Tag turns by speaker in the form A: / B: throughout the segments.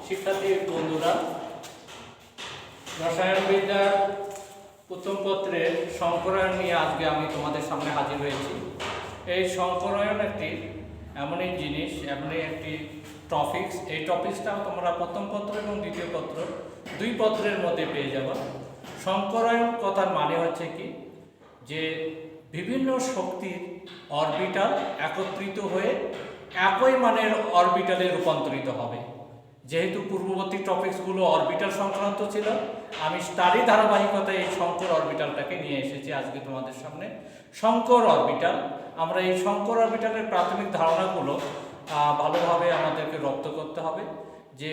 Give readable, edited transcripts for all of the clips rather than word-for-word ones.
A: শিক্ষার্থী বন্ধুরা, রসায়ন বিদ্যার প্রথম পত্রের সংকরায়ন নিয়ে আজকে আমি তোমাদের সামনে হাজির হয়েছি। এই সংকরায়ন একটি এমনই জিনিস, এমনই একটি টপিক্স। এই টপিক্সটা তোমরা প্রথম পত্র এবং দ্বিতীয় পত্র দুই পত্রের মধ্যে পেয়ে যাবে। সংকরায়ন কথার মানে হচ্ছে কি, যে বিভিন্ন শক্তির অরবিটাল একত্রিত হয়ে একই মানের অরবিটালে রূপান্তরিত হবে। যেহেতু পূর্ববর্তী টপিকসগুলো অরবিটাল সংক্রান্ত ছিল, আমি তারই ধারাবাহিকতায় এই শঙ্কর অরবিটালটাকে নিয়ে এসেছি আজকে তোমাদের সামনে। শঙ্কর অরবিটাল, আমরা এই শঙ্কর অরবিটালের প্রাথমিক ধারণাগুলো ভালোভাবে আমাদেরকে রপ্ত করতে হবে। যে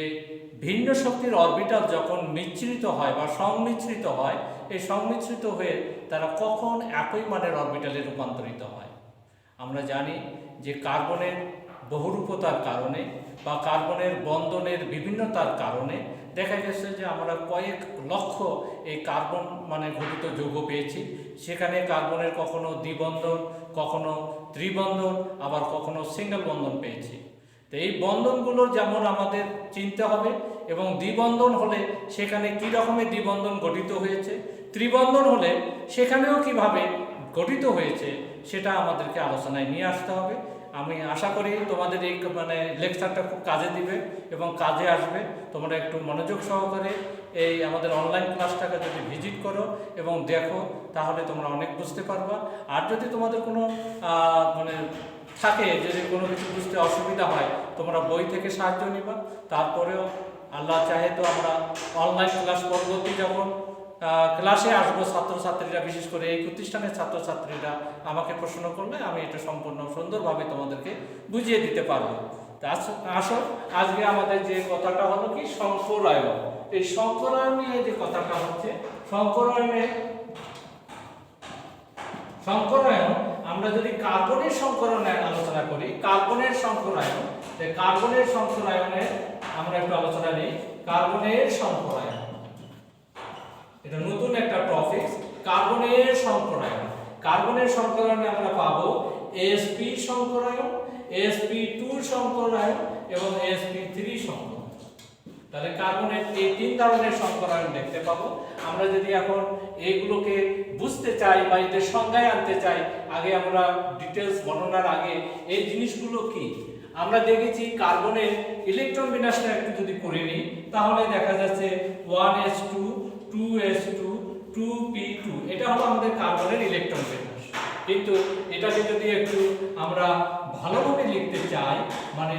A: ভিন্ন শক্তির অরবিটাল যখন মিশ্রিত হয় বা সংমিশ্রিত হয়, এই সংমিশ্রিত হয়ে তারা কখন একই মানের অরবিটালে রূপান্তরিত হয়। আমরা জানি যে কার্বনের বহুরূপতার কারণে বা কার্বনের বন্ধনের বিভিন্নতার কারণে দেখা গেছে যে আমরা কয়েক লক্ষ এই কার্বন ঘটিত যৌগ পেয়েছি। সেখানে কার্বনের কখনো দ্বিবন্ধন, কখনো ত্রিবন্ধন, আবার কখনো সিঙ্গেল বন্ধন পেয়েছি। তো এই বন্ধনগুলোর যেমন আমাদের চিনতে হবে, এবং দ্বিবন্ধন হলে সেখানে কী রকমের দ্বিবন্ধন গঠিত হয়েছে, ত্রিবন্ধন হলে সেখানেও কিভাবে গঠিত হয়েছে, সেটা আমাদেরকে আলোচনায় নিয়ে আসতে হবে। আমি আশা করি তোমাদের এই লেকচারটা খুব কাজে দিবে এবং কাজে আসবে। তোমরা একটু মনোযোগ সহকারে এই আমাদের অনলাইন ক্লাসটাকে যদি ভিজিট করো এবং দেখো, তাহলে তোমরা অনেক বুঝতে পারবা। আর যদি তোমাদের কোনো থাকে, যদি কোনো কিছু বুঝতে অসুবিধা হয়, তোমরা বই থেকে সাহায্য নিবা। তারপরেও আল্লাহ চাহে তো আমরা অনলাইন ক্লাস পরবর্তী যখন ক্লাসে আসবো, ছাত্রছাত্রীরা, বিশেষ করে এই প্রতিষ্ঠানের ছাত্রছাত্রীরা আমাকে প্রশ্ন করলে আমি এটা সম্পূর্ণ সুন্দরভাবে তোমাদেরকে বুঝিয়ে দিতে পারবো। আসো, আজকে আমাদের যে কথাটা হলো কি, সংকরায়ন। এই সংকরায়ন নিয়ে যে কথাটা হচ্ছে, সংকরায়ন আমরা যদি কার্বনের সংকরণের আলোচনা করি, কার্বনের সংকরায়নের আমরা একটু আলোচনা নিই। কার্বনের সংকরায়ন, এটা নতুন একটা টপিক। কার্বনের সংকরায়নে আমরা পাবো sp সংকরায়ন, sp2 সংকরায়ন এবং sp3 সংকরায়ন। তাহলে কার্বনের এই তিন ধরনের সংকরায়ন দেখতে পাবো। আমরা যদি এখন এইগুলোকে বুঝতে চাই বা এদের সংজ্ঞায় আনতে চাই, আগে আমরা ডিটেলস বর্ণনার আগে এই জিনিসগুলো কি আমরা দেখেছি। কার্বনের ইলেকট্রন বিন্যাসটা একটু যদি করে নিই, তাহলে দেখা যাচ্ছে 1s2 2s2 2p2, এটা হলো আমাদের কার্বনের ইলেকট্রন বিন্যাস। কিন্তু এটাকে যদি একটু আমরা ভালোভাবে লিখতে চাই,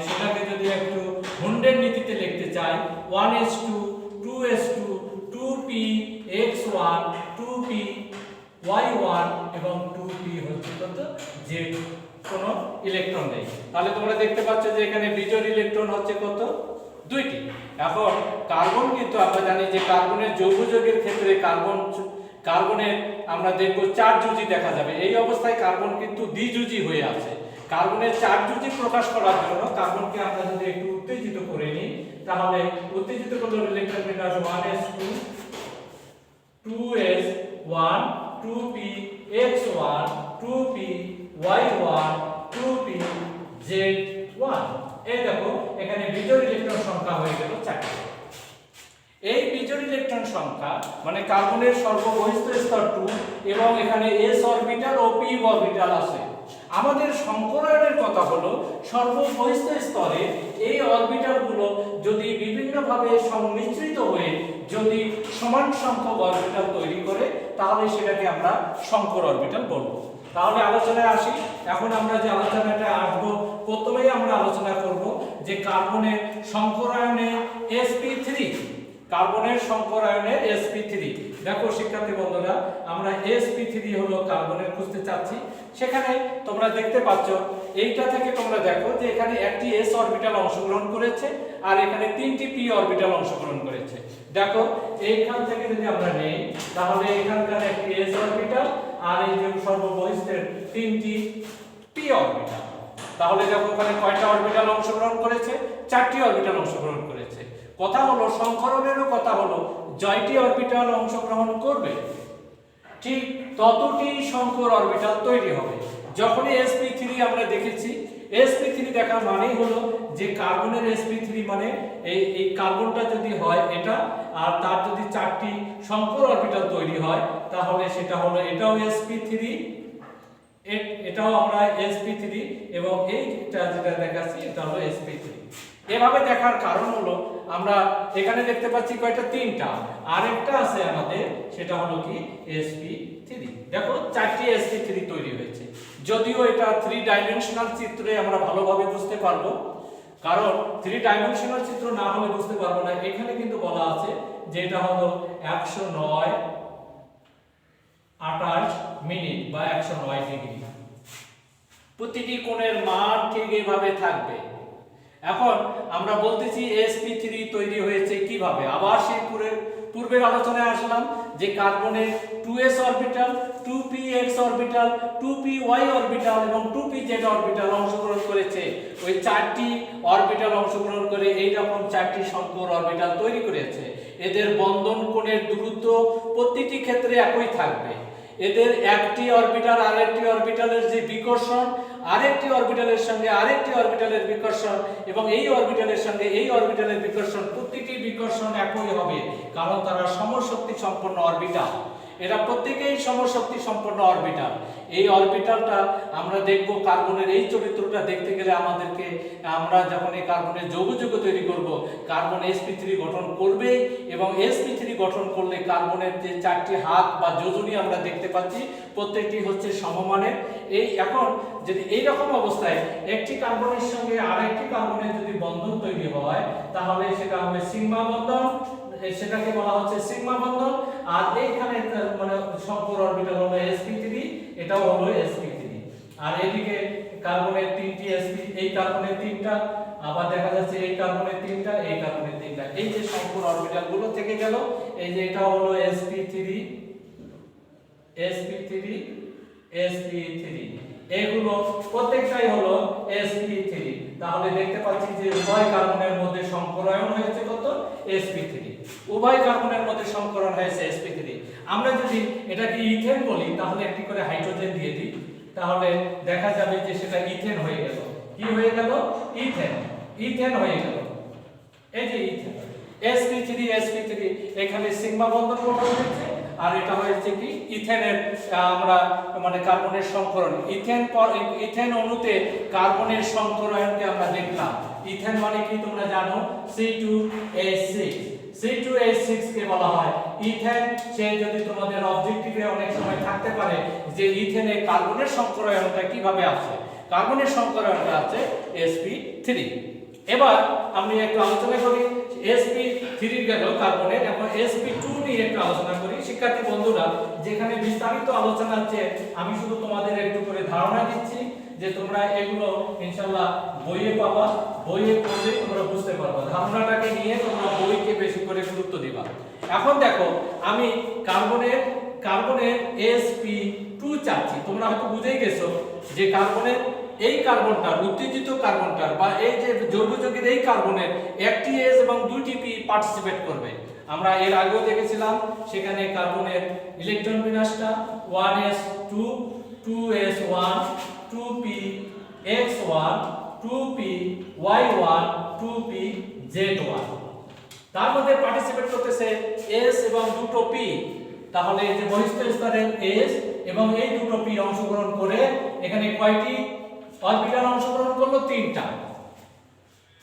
A: সেটাকে যদি একটু হুন্ডের নীতিতে লিখতে চাই, 1s2 2s2 2px1 2py1 এবং 2p হচ্ছে কত, যে কোনো ইলেকট্রন নেই। তাহলে তোমরা দেখতে পাচ্ছ যে এখানে বিজোড় ইলেকট্রন হচ্ছে কত, দুইটি। এখন কার্বন, কিন্তু আমরা জানি যে কার্বনের যৌগ যৌগের ক্ষেত্রে কার্বনের আমরা দেখব চারযুজি দেখা যাবে। এই অবস্থায় কার্বন কিন্তু দ্বিযুজি হয়ে আছে। কার্বনের চারযুজি প্রকাশ করার জন্য কার্বনকে আমরা যদি একটু উত্তেজিত করে নিই, তাহলে উত্তেজিত করলে ইলেকট্রন বিন্যাস 1s2 2s1 2px1 2py1 2pz1। এই দেখো, এখানে বিজোড় ইলেকট্রন সংখ্যা হয়ে গেল 4টি। এই বিজোড় ইলেকট্রন সংখ্যা কার্বনের সর্ববহিস্থ স্তর 2 এবং এখানে s অরবিটাল ও p অরবিটাল আছে। আমাদের সংকরায়নের কথা হলো সর্ববহিস্থ স্তরে এই অরবিটালগুলো যদি বিভিন্নভাবে সংমিশ্রিত হয়ে যদি সমান সংখ্যক অরবিটাল তৈরি করে, তাহলে সেটাকে আমরা শঙ্কর অরবিটাল বলবো। তাহলে আলোচনায় আসি। এখন আমরা যে আলোচনাটা আসবো, প্রথমেই আমরা আলোচনা করব যে কার্বনের সংকরায়নে sp3, কার্বনের সংকরায়নে sp3। দেখো শিক্ষার্থী বন্ধুরা, আমরা sp3 হলো কার্বনের খুঁজতে চাচ্ছি। সেখানে তোমরা দেখতে পাচ্ছ, এইটা থেকে তোমরা দেখো যে এখানে একটি s অরবিটাল অংশগ্রহণ করেছে আর এখানে তিনটি p অরবিটাল অংশগ্রহণ করেছে। দেখো, এইখান থেকে যদি আমরা নেই, তাহলে এখানকার একটি s অরবিটাল আর এই যে সর্ববহিস্থের তিনটি p অরবিটাল। তাহলে দেখো ওখানে কয়টা অরবিটাল অংশগ্রহণ করেছে, 4টি অরবিটাল অংশগ্রহণ করেছে। কথা হলো সংকরণেরও কথা হলো জয়টি অরবিটাল অংশগ্রহণ করবে, ঠিক ততটি শঙ্কর অরবিটাল তৈরি হবে। যখনই sp3 আমরা দেখেছি sp3 দেখার মানেই হলো যে কার্বনের sp3 মানে এই কার্বনটা যদি হয় এটা, আর তার যদি 4টি সংকর অরবিটাল তৈরি হয় তাহলে সেটা হলো এটাও sp3, এটাও আমরা sp3, এবং এইটা যেটা দেখাচ্ছি এটা হলো sp3। এভাবে দেখার কারণ হলো আমরা এখানে দেখতে পাচ্ছি কয়টা, 3টা, আরেকটা আছে আমাদের সেটা হলো কি sp3। দেখো 4টি sp3 তৈরি হয়েছে। যদিও এটা 3 ডাইমেনশনাল চিত্রে আমরা ভালোভাবে বুঝতে পারবো, কারণ 3 ডাইমেনশনাল চিত্র না হলে বুঝতে পারবো না। এখানে কিন্তু বলা আছে যে এটা হলো 109 28 মিনিট বা 109 ডিগ্রি। প্রতিটি কোণের মান ঠিক এইভাবে থাকবে। এখন আমরা বলতেছি sp3 তৈরি হয়েছে কিভাবে। আবার সেই পূর্বের আলোচনায় আসলাম যে কার্বনের 2s orbital, 2px orbital, 2py orbital এবং 2pz অরবিটাল অংশগ্রহণ করেছে। ওই 4টি অরবিটাল অংশগ্রহণ করে এই রকম 4টি সংকর অরবিটাল তৈরি করেছে। এদের বন্ধন কোণের দূরত্ব প্রতিটি ক্ষেত্রে একই থাকবে। এদের একটি অরবিটাল আরেকটি অরবিটালের যে বিকর্ষণ, আরেকটি অরবিটালের সঙ্গে আরেকটি অরবিটালের বিকর্ষণ এবং এই অরবিটালের সঙ্গে এই অরবিটালের বিকর্ষণ, প্রতিটি বিকর্ষণ একই হবে, কারণ তারা সমশক্তি সম্পন্ন অরবিটাল। এরা প্রত্যেকেই সমশক্তি সম্পন্ন অরবিটাল। এই অরবিটালটা আমরা দেখব কার্বনের এই চরিত্রটা দেখতে গেলে আমাদেরকে, আমরা যখন এই কার্বনের যৌগ তৈরি করব, কার্বন sp3 গঠন করবে এবং sp3 গঠন করলে কার্বনের যে 4টি হাত বা যোজনী আমরা দেখতে পাচ্ছি প্রত্যেকটি হচ্ছে সমমানের। এই এখন যদি এই রকম অবস্থায় একটি কার্বনের সঙ্গে আরেকটি কার্বনের যদি বন্ধন তৈরি হয় তাহলে সেটা হবে সিগমা বন্ধন, সেটাকে বলা হচ্ছে সিগমা বন্ধন। আর এইখানে মানে সংকর অরবিটাল হলো sp3, এটাও হলো sp3। আর এদিকে কার্বনের 3টি sp, এই কার্বনের 3টা, আবার দেখা যাচ্ছে এই কার্বনের 3টা, এই কার্বনের 3টা, এই যে সংকর অরবিটাল গুলো থেকে গেল। এই যে এটা হলো sp3 sp3 sp3, এগুলো প্রত্যেকটাই হলো sp3। তাহলে দেখতে পাচ্ছি যে উভয় কার্বনের মধ্যে সংকরায়ন হয়েছে কত, sp3। উভয় কার্বনের মধ্যে সংকরণ হয়েছে sp3। আমরা যদি এটাকে ইথেন বলি তাহলে একটি করে হাইড্রোজেন দিয়ে দিই, তাহলে দেখা যাবে যে সেটা ইথেন হয়ে গেল। কি হয়ে গেল, ইথেন, ইথেন হয়ে গেল। এই যে ইথেন, sp3 sp3, এখানে সিগমা বন্ধন গঠন হয়েছে। আর এটা হয়েছে কি ইথেনের আমরা মানে কার্বনের সংকরণ। ইথেন অণুতে কার্বনের সংকরায়নকে আমরা দেখলাম। ইথেন মানে কি তোমরা জানো, C2H6। C2H6 কে বলা হয় ইথেন। সে যদি তোমাদের অবজেক্টিভে অনেক সময় থাকতে পারে যে ইথেনে কার্বনের সংকরায়নটা কিভাবে আসে, কার্বনের সংকরায়নটা আছে sp3। এবার আমি একটু আলোচনা করি sp3 গেল কার্বনের, এখন sp2 নিয়ে একটু আলোচনা করি। শিক্ষার্থী বন্ধুরা, যেখানে বিস্তারিত আলোচনা আছে আমি শুধু তোমাদের একটু করে ধারণা দিচ্ছি যে তোমরা এগুলো ইনশাআল্লাহ বইয়ে পাবা, বইয়ে পড়লে তোমরা বুঝতে পারবে। ধারণাটাকে নিয়ে তোমরা বইকে বেশি করে গুরুত্ব দিবা। এখন দেখো আমি কার্বনের sp2 চাচ্ছি। তোমরা হয়তো বুঝেই গেছো যে কার্বনের এই কার্বনটার, উত্তেজিত কার্বনটার বা এই যে যৌগযৌগের এই কার্বনের একটি S এবং দুইটি P পার্টিসিপেট করবে। আমরা এর আগেও দেখেছিলাম সেখানে কার্বনের electron বিন্যাসটা 1s2 2s1 2px1 2py1 2pz1। তার মধ্যে পার্টিসিপেট করতেছে S এবং দুটো P। তাহলে এই যে বহিস্থ স্তরের S এবং এই দুটো P অংশগ্রহণ করে এখানে কয়টি অরবিটাল অংশগ্রহণ করলো, 3টা।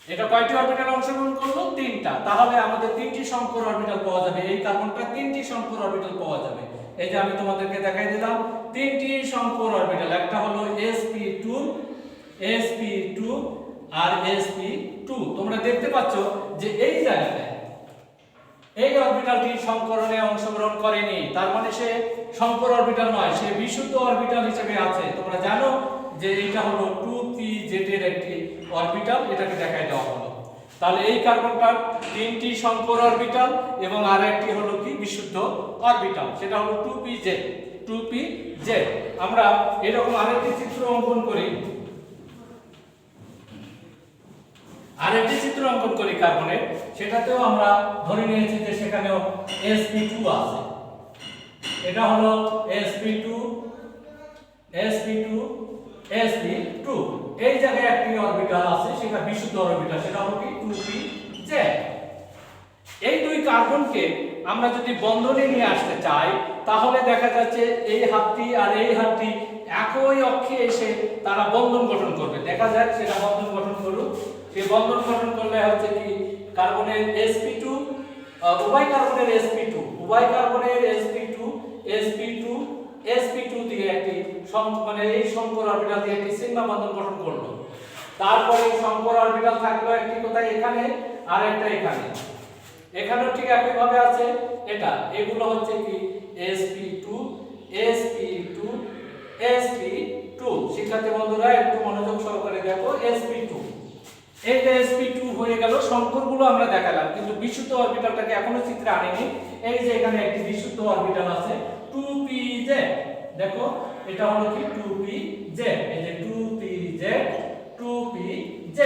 A: এটা কয়টি অরবিটাল অংশগ্রহণ করলো, 3টা। তাহলে আমাদের 3টি সংকর অরবিটাল পাওয়া যাবে। এই কার্বনটা 3টি সংকর অরবিটাল পাওয়া যাবে। এই যে আমি তোমাদেরকে দেখাই দিলাম 3টি সংকর অরবিটাল, একটা হলো sp2 sp2 আর sp2। তোমরা দেখতে পাচ্ছ যে এই জায়গাটায় এই অরবিটালটি সংকরণে অংশগ্রহণ করেনি, তার মানে সে সংকর অরবিটাল নয়, সে বিশুদ্ধ অরবিটাল হিসেবে আছে। তোমরা জানো যে এটা হলো 2pz এর একটি অরবিটাল, এটাকে দেখাই দেওয়া হলো। তাহলে এই কার্বনটার 3টি সংকর অরবিটাল এবং আরেকটি হলো কি বিশুদ্ধ অরবিটাল, সেটা হলো 2pz 2pz। আমরা এরকম আরেকটি চিত্র অঙ্কন করি, কার্বনের, সেটাতেও আমরা ধরে নিয়েছি যে সেখানেও sp2 আছে। এটা হলো sp2 sp2 sp2। এই জায়গায় একটি অরবিটাল আছে, সেটা বিশুদ্ধ অরবিটাল, সেটা হলো কি 2p-z। এই দুই কার্বনকে আমরা যদি বন্ধনে নিয়ে আসতে চাই, তাহলে দেখা যাচ্ছে এই হাতটি আর এই হাতটি একই অক্ষে এসে তারা বন্ধন গঠন করবে। দেখা যাক সেটা বন্ধন গঠন করুক। সেই বন্ধন গঠন করলে হচ্ছে কি কার্বনের sp2, উভয় কার্বনের sp2 দিয়ে একটি মানে এই সংকর অরবিটাল দিয়ে একটি সিগমা বন্ধন গঠন করলো। তারপরে সংকর অরবিটাল থাকলো একটি কোথায় এখানে আর একটা এখানে, এখানেও ঠিক একই ভাবে আছে। এটা এগুলো হচ্ছে কি sp2 শিক্ষার্থী বন্ধুরা একটু মনোযোগ সহকারে দেখো, sp2 এইটা sp2 হয়ে গেল। সংকরগুলো আমরা দেখালাম, কিন্তু বিশুদ্ধ অরবিটালটাকে এখনো চিত্রে আনিনি। এই যে এখানে একটি বিশুদ্ধ অরবিটাল আছে 2pz, দেখো এটা হলো কি 2pz, এই যে 2pz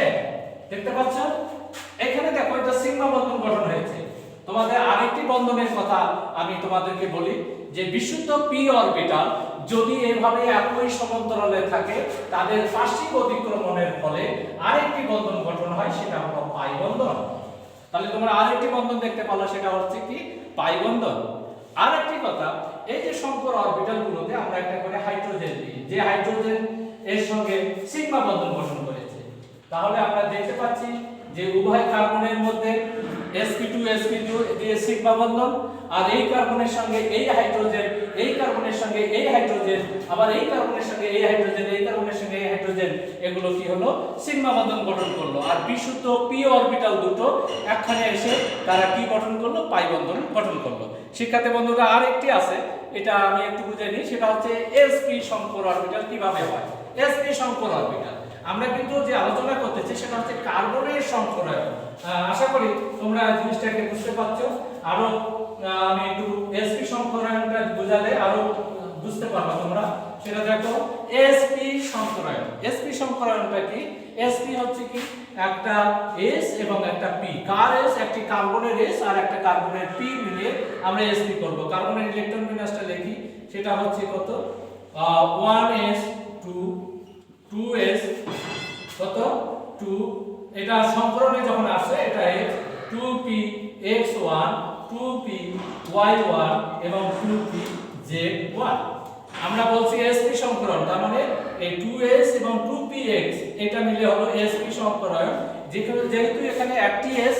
A: দেখতে পাচ্ছ। এখানে দেখো এটা সিগমা বন্ধন গঠন হয়েছে। তোমাদের আরেকটি বন্ধনের কথা আমি তোমাদেরকে বলি, যে বিশুদ্ধ p অরবিটাল যদি এভাবে একই সমান্তরালে থাকে, তাদের পার্শ্বিক অতিক্রমণের ফলে আরেকটি বন্ধন গঠন হয়, সেটা হলো পাই বন্ধন। তাহলে তোমরা আরেকটি বন্ধন দেখতে পারলে, সেটা হচ্ছে কি পাই বন্ধন। আরেকটি কথা, এই যে সংকর অরবিটালগুলোতে আমরা একটা করে হাইড্রোজেন দিই, যে হাইড্রোজেন এর সঙ্গে সিগমা বন্ধন গঠন করেছে। তাহলে আমরা দেখতে পাচ্ছি যে উভয় কার্বনের মধ্যে sp2 দিয়ে সিগমা বন্ধন, আর এই কার্বনের সঙ্গে এই হাইড্রোজেন, এই কার্বনের সঙ্গে এই হাইড্রোজেন, আবার এই কার্বনের সঙ্গে এই হাইড্রোজেন, এই কার্বনের সঙ্গে এই হাইড্রোজেন, এগুলো কি হলো সিগমা বন্ধন গঠন করলো। আর বিশুদ্ধ p অরবিটাল দুটো একখানে এসে তারা কি গঠন করলো, পাই বন্ধন গঠন করলো। শিক্ষার্থী বন্ধুরা আরেকটি আছে, এটা আমি একটু বুঝে নিই, সেটা হচ্ছে sp সংকর অরবিটাল কিভাবে হয়। sp সংকর অরবিটাল আমরা কিন্তু যে আলোচনা করতেছি সেটা হচ্ছে কার্বনের সংকরায়ন। আশা করি তোমরা জিনিসটাকে বুঝতে পারছো। আরো আমি একটু sp সংকরায়নটা বোঝালে আরো বুঝতে পারবে তোমরা। সেটা দেখো sp সংকরায়ন। sp সংকরায়নটা কি? sp হচ্ছে কি একটা s এবং একটা p। কার s? একটি কার্বনের s আর একটা কার্বনের p মিলিয়ে আমরা sp করব। কার্বনের ইলেকট্রন বিন্যাসটা লিখি, সেটা হচ্ছে কত 1s 2s কত 2, এটা সংকরণে যখন আসে এটা x 2px1 2py1 এবং 2pz1। আমরা বলছি sp সংকরণ, তার মানে এই 2s এবং 2px এটা মিলে হলো sp সংকরণ। যেহেতু এখানে একটি s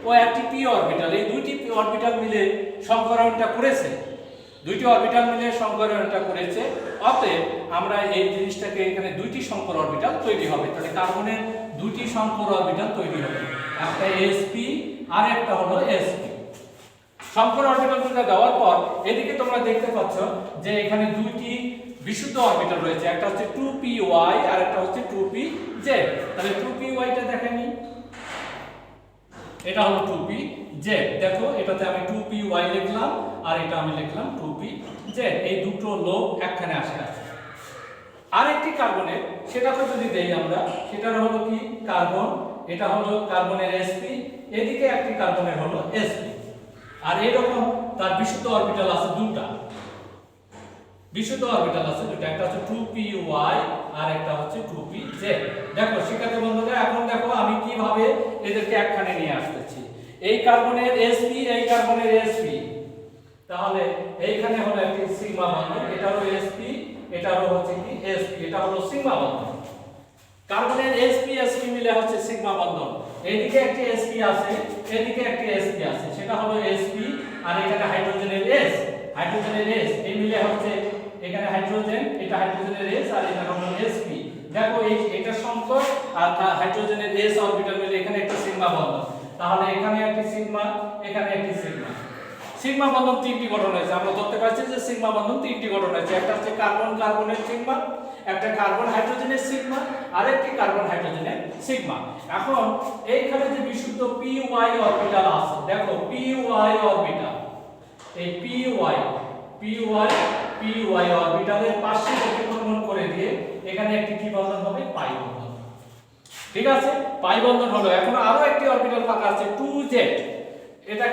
A: ও একটি p অরবিটাল, এই দুইটি অরবিটাল মিলে সংকরণটা করেছে, দুইটি অরবিটাল মিলে সংকরণটা করেছে। অতএব আমরা এই জিনিসটাকে এখানে দুইটি সংকর অরবিটাল তৈরি হবে। তাহলে কার্বনের দুইটি সংকর অরবিটাল তৈরি হবে, একটা sp আর একটা হলো sp। সংকর অরবিটালটা দেওয়ার পর এদিকে তোমরা দেখতে পাচ্ছ যে এখানে দুইটি বিশুদ্ধ অরবিটাল রয়েছে, একটা হচ্ছে 2py আর একটা হচ্ছে 2pz। তাহলে 2py টা দেখেনি, এটা হলো 2pz। দেখো এটাতে আমি 2py লিখলাম আর এটা আমি লিখলাম 2pz। এই দুটো লোক একখানে আসে আছে। আরেকটি কার্বনের, সেটাকে যদি দেই আমরা, সেটার হলো কি কার্বন, এটা হলো কার্বনের sp, এদিকে একটি কার্বনের হলো sp। আর এরকম তার বিশুদ্ধ অরবিটাল আছে দুটো, বিশুদ্ধ অরবিটাল আছে দুটো, একটা হচ্ছে 2py আর একটা হচ্ছে 2pz। দেখো শিক্ষার্থী বন্ধুরা, এখন দেখো আমি কিভাবে এদেরকে একখানে নিয়ে আসতেছি। এই কার্বনের sp, এই কার্বনের sp, তাহলে এইখানে হলো একটি সিগমা বন্ধন, এটারও sp, এটারও হচ্ছে কি sp, এটা হলো সিগমা বন্ধন। কার্বনের sp মিলে হচ্ছে সিগমা বন্ধন। এইদিকে একটি sp আছে, এদিকে একটি sp আছে, সেটা হলো sp। আর এখানে হাইড্রোজেনের s, হাইড্রোজেনের s এই মিলে হচ্ছে এখানে হাইড্রোজেন, এটা হাইড্রোজেনের s আর এটা হলো sp। দেখো এটা সংকর আর হাইড্রোজেনের s অরবিটাল মিলে এখানে একটা সিগমা বন্ধন। তাহলে এখানে একটি সিগমা, এখানে একটি সিগমা। সিগমা বন্ধন তিনটি গঠন হয়েছে। আমরা ধরতে পারছি যে সিগমা বন্ধন তিনটি গঠন হয়েছে। একটা হচ্ছে কার্বন কার্বনের সিগমা, একটা কার্বন হাইড্রোজেনের সিগমা, আর একটি কার্বন হাইড্রোজেনের সিগমা। এখন এইখানে যে বিশুদ্ধ py অরবিটাল আছে, দেখো py অরবিটাল, এই py অরবিটালের পাশে অতিক্রমণ করে দিয়ে এখানে একটি কি বন্ধন হবে, পাই বন্ধন। ঠিক আছে, পাই বন্ধন হলো। এখন আরো একটি অরবিটাল ফাঁকা আছে 2z, এটাকে